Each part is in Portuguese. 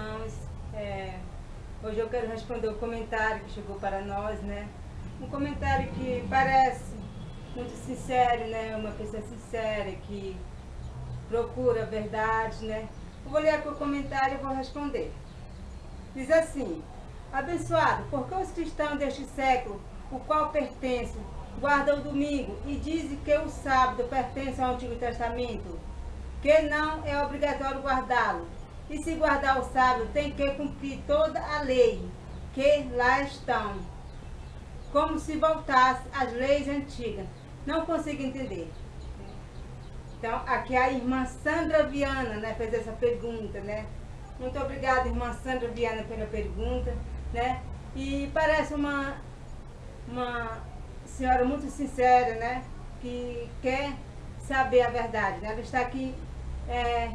irmãos. Hoje eu quero responder o comentário que chegou para nós, né? Um comentário que parece muito sincero, né? Uma pessoa sincera que procura a verdade, né? Eu vou ler aqui o comentário e vou responder. Diz assim: abençoado, porque os cristãos deste século, o qual pertence, guardam o domingo e dizem que o sábado pertence ao Antigo Testamento, que não é obrigatório guardá-lo. E se guardar o sábado, tem que cumprir toda a lei que lá estão, como se voltasse às leis antigas. Não consigo entender. Então, aqui a irmã Sandra Viana, né, fez essa pergunta, né? Muito obrigada, irmã Sandra Viana, pela pergunta, né? E parece uma senhora muito sincera, né? Que quer saber a verdade, né? Ela está aqui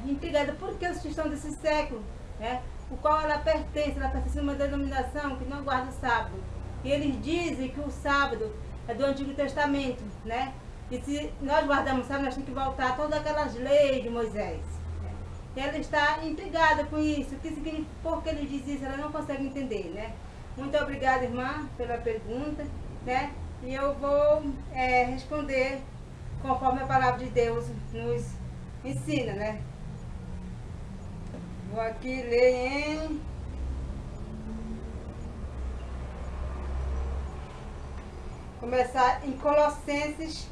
intrigada porque os cristãos desse século, né? O qual ela pertence a uma denominação que não guarda o sábado. E eles dizem que o sábado é do Antigo Testamento, né? E se nós guardamos o sábado, nós temos que voltar a todas aquelas leis de Moisés. Né? E ela está intrigada com isso. O que significa, por que ele diz isso? Ela não consegue entender, né? Muito obrigada, irmã, pela pergunta, né? E eu vou responder conforme a palavra de Deus nos ensina, né? Vou aqui ler em começar em Colossenses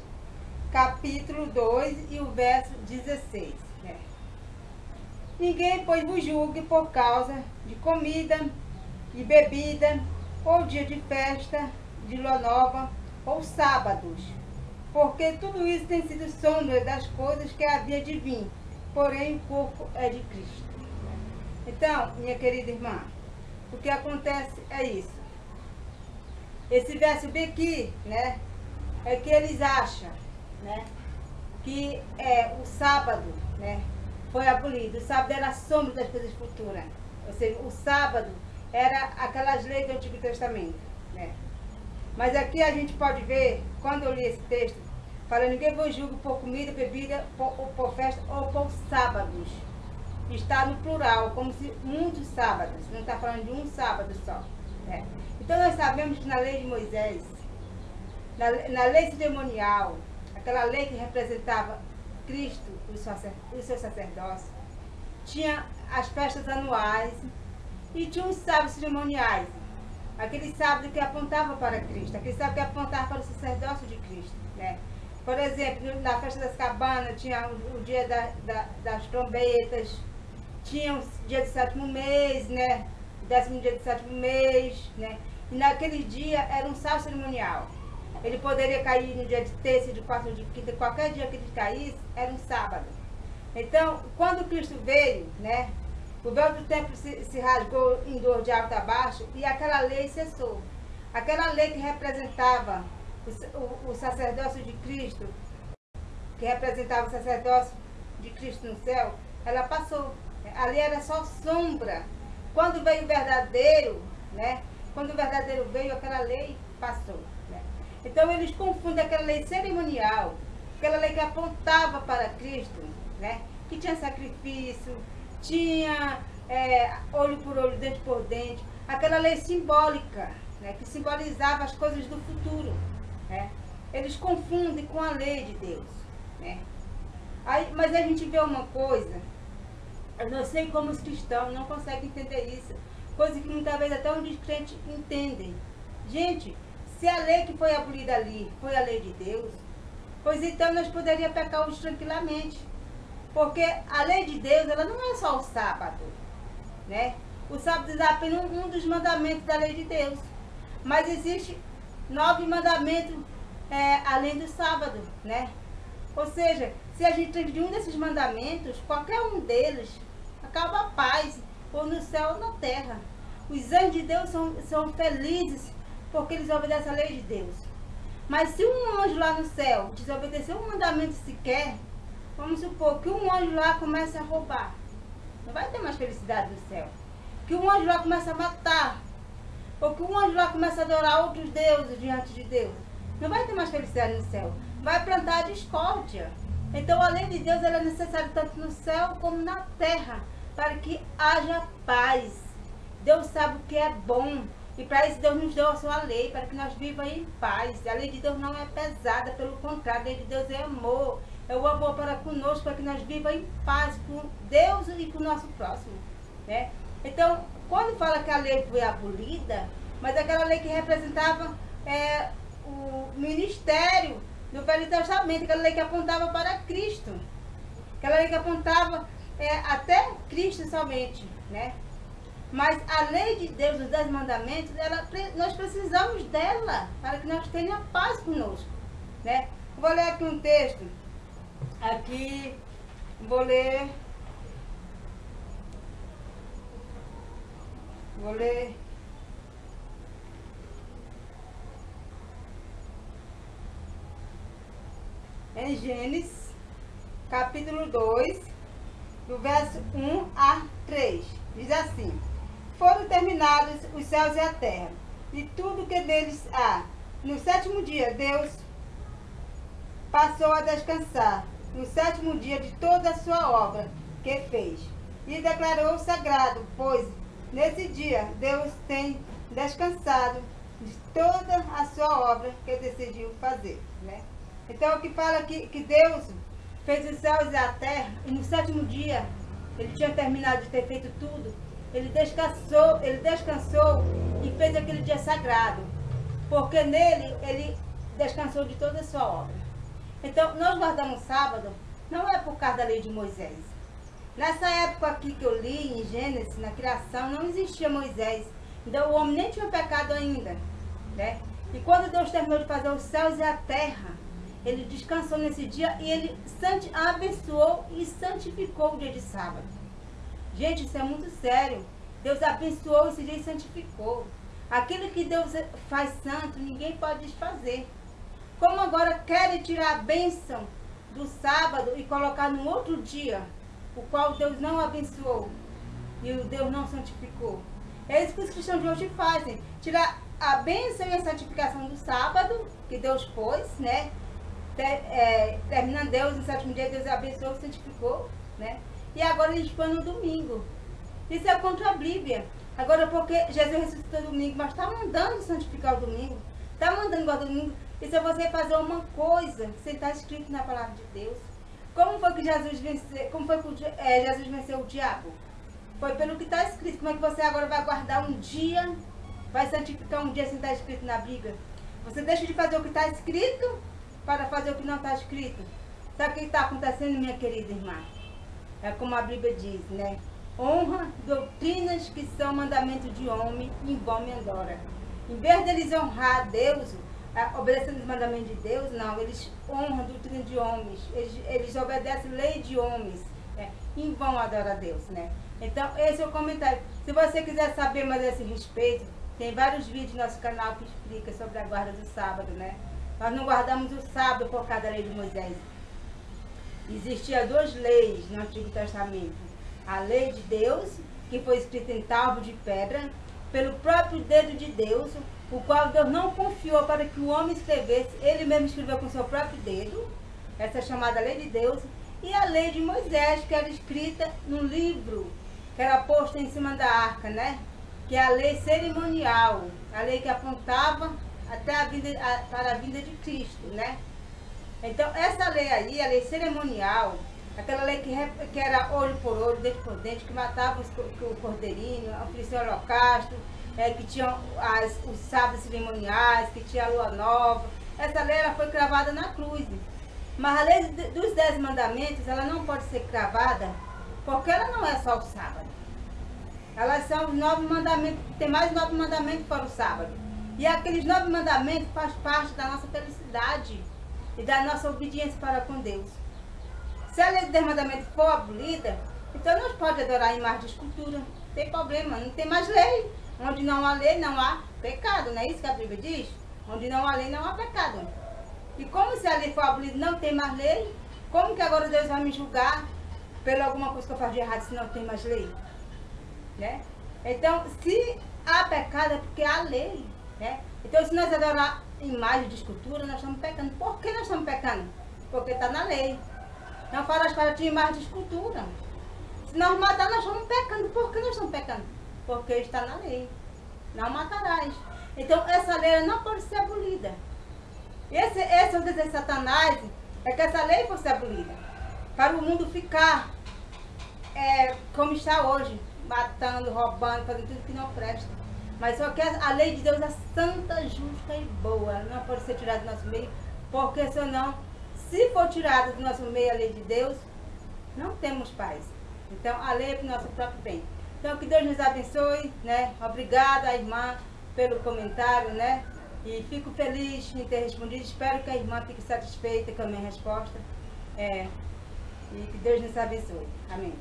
capítulo 2 e o verso 16. Né? Ninguém, pois, vos julgue por causa de comida e bebida, ou dia de festa, de lua nova, ou sábados, porque tudo isso tem sido sombra das coisas que havia de vir, porém o corpo é de Cristo. Então, minha querida irmã, o que acontece é isso. Esse verso bem aqui, né, é que eles acham, né, que o sábado, né, foi abolido. O sábado era a sombra das coisas futuras. Ou seja, o sábado era aquelas leis do Antigo Testamento, né. Mas aqui a gente pode ver, quando eu li esse texto, falando: ninguém vos julga por comida, bebida, por festa ou por sábados. Está no plural, como se muitos sábados, não está falando de um sábado só. Né? Então nós sabemos que na lei de Moisés, na lei cerimonial, aquela lei que representava Cristo, o seu sacerdócio, tinha as festas anuais e tinha os sábados cerimoniais. Aquele sábado que apontava para Cristo, aquele sábado que apontava para o sacerdócio de Cristo. Né? Por exemplo, na festa das cabanas tinha o dia das trombetas, tinha o dia do sétimo mês, né? O 10º dia do sétimo mês, né? E naquele dia era um sábado cerimonial. Ele poderia cair no dia de terça, de quarta, de quinta, qualquer dia que ele caísse, era um sábado. Então, quando Cristo veio, né? O véu do templo se rasgou em dor de alto a baixo e aquela lei cessou. Aquela lei que representava o sacerdócio de Cristo, que representava o sacerdócio de Cristo no céu, ela passou. Ali era só sombra. Quando veio o verdadeiro, né? Quando o verdadeiro veio, aquela lei passou. Né? Então eles confundem aquela lei cerimonial, aquela lei que apontava para Cristo, né? Que tinha sacrifício, tinha olho por olho, dente por dente, aquela lei simbólica, né? Que simbolizava as coisas do futuro. Né? Eles confundem com a lei de Deus. Né? Mas a gente vê uma coisa, eu não sei como os cristãos não conseguem entender isso, coisa que muitas vezes até um descrente entendem. Gente, se a lei que foi abolida ali foi a lei de Deus, pois então nós poderíamos pecar hoje tranquilamente. Porque a lei de Deus, ela não é só o sábado. Né? O sábado é apenas um dos mandamentos da lei de Deus. Mas existe 9 mandamentos além do sábado. Né? Ou seja, se a gente transgredir um desses mandamentos, qualquer um deles, acaba a paz, ou no céu ou na terra. Os anjos de Deus são felizes porque eles obedecem a lei de Deus. Mas se um anjo lá no céu desobedecer um mandamento sequer, vamos supor que um anjo lá comece a roubar, não vai ter mais felicidade no céu. Que um anjo lá comece a matar, ou que um anjo lá comece a adorar outros deuses diante de Deus, não vai ter mais felicidade no céu. Vai plantar a discórdia. Então a lei de Deus ela é necessária tanto no céu como na terra, para que haja paz. Deus sabe o que é bom. E para isso Deus nos deu a sua lei, para que nós vivamos em paz. A lei de Deus não é pesada, pelo contrário, a lei de Deus é amor. É o amor para conosco, para que nós vivamos em paz com Deus e com o nosso próximo. Né? Então, quando fala que a lei foi abolida, mas aquela lei que representava o ministério do Velho Testamento, aquela lei que apontava para Cristo. Aquela lei que apontava até Cristo somente, né? Mas a lei de Deus, os 10 mandamentos, nós precisamos dela para que nós tenhamos paz conosco, né? Vou ler aqui um texto. Aqui, vou ler em Gênesis, capítulo 2, do verso 1 a 3. Diz assim: foram terminados os céus e a terra, e tudo que neles há. No 7º dia, Deus passou a descansar, no 7º dia, de toda a sua obra que fez. E declarou sagrado, pois nesse dia Deus tem descansado de toda a sua obra que decidiu fazer. Né? Então, o que fala que Deus fez os céus e a terra, e no 7º dia, ele tinha terminado de ter feito tudo. Ele descansou e fez aquele dia sagrado, porque nele ele descansou de toda a sua obra. Então, nós guardamos sábado, não é por causa da lei de Moisés. Nessa época aqui que eu li, em Gênesis, na criação, não existia Moisés. Então, o homem nem tinha pecado ainda. Né? E quando Deus terminou de fazer os céus e a terra, ele descansou nesse dia e ele abençoou e santificou o dia de sábado. Gente, isso é muito sério. Deus abençoou esse dia e santificou. Aquilo que Deus faz santo, ninguém pode desfazer. Como agora querem tirar a bênção do sábado e colocar no outro dia, o qual Deus não abençoou e o Deus não santificou. É isso que os cristãos de hoje fazem. Tirar a bênção e a santificação do sábado, que Deus pôs, né? Terminando Deus, no 7º dia, Deus abençoou e santificou, né? E agora eles põem no domingo. Isso é contra a Bíblia. Agora, porque Jesus ressuscitou domingo, mas está mandando santificar o domingo, está mandando guardar o domingo. Isso é você fazer uma coisa que está escrito na palavra de Deus. Como foi que Jesus venceu? Como foi que Jesus venceu o diabo? Foi pelo que está escrito. Como é que você agora vai guardar um dia, vai santificar um dia sem estar escrito na Bíblia? Você deixa de fazer o que está escrito para fazer o que não está escrito. Sabe o que está acontecendo, minha querida irmã? É como a Bíblia diz, né? Honra doutrinas que são mandamento de homem, em vão me adora. Em vez deles honrar a Deus, obedecendo os mandamentos de Deus, não, eles honram doutrina de homens, eles obedecem lei de homens, né? Em vão adora a Deus, né? Então, esse é o comentário. Se você quiser saber mais a esse respeito, tem vários vídeos no nosso canal que explica sobre a guarda do sábado, né? Nós não guardamos o sábado por causa da lei de Moisés. Existiam 2 leis no Antigo Testamento. A lei de Deus, que foi escrita em tábua de pedra, pelo próprio dedo de Deus, o qual Deus não confiou para que o homem escrevesse, ele mesmo escreveu com seu próprio dedo, essa é chamada lei de Deus, e a lei de Moisés, que era escrita no livro, que era posta em cima da arca, né? Que é a lei cerimonial, a lei que apontava até para a vinda de Cristo, né? Então, essa lei aí, a lei cerimonial, aquela lei que era olho por olho, dente por dente, que matava o cordeirinho, oferecia o holocausto, que tinha os sábados cerimoniais, que tinha a lua nova. Essa lei ela foi cravada na cruz. Mas a lei dos 10 mandamentos, ela não pode ser cravada, porque ela não é só o sábado. Elas são os 9 mandamentos, tem mais 9 mandamentos para o sábado. E aqueles 9 mandamentos fazem parte da nossa felicidade e da nossa obediência para com Deus. Se a lei dos 10 mandamentos for abolida, então nós podemos adorar imagens de escultura. Não tem problema, não tem mais lei. Onde não há lei, não há pecado. Não é isso que a Bíblia diz? Onde não há lei, não há pecado. E como se a lei for abolida, não tem mais lei, como que agora Deus vai me julgar pela alguma coisa que eu faço de errado se não tem mais lei? Né? Então, se há pecado é porque há lei. Né? Então, se nós adorar imagem de escultura, nós estamos pecando. Por que nós estamos pecando? Porque está na lei. Não farás para ti imagem de escultura. Se nós matar, nós estamos pecando. Por que nós estamos pecando? Porque está na lei. Não matarás. Então, essa lei não pode ser abolida. Esse é o desejo de Satanás, é que essa lei fosse abolida. Para o mundo ficar como está hoje, matando, roubando, fazendo tudo que não presta. Mas só que a lei de Deus é santa, justa e boa. Ela não pode ser tirada do nosso meio, porque senão, se for tirada do nosso meio a lei de Deus, não temos paz. Então, a lei é para o nosso próprio bem. Então, que Deus nos abençoe, né? Obrigada, irmã, pelo comentário, né? E fico feliz em ter respondido. Espero que a irmã fique satisfeita com a minha resposta. E que Deus nos abençoe. Amém.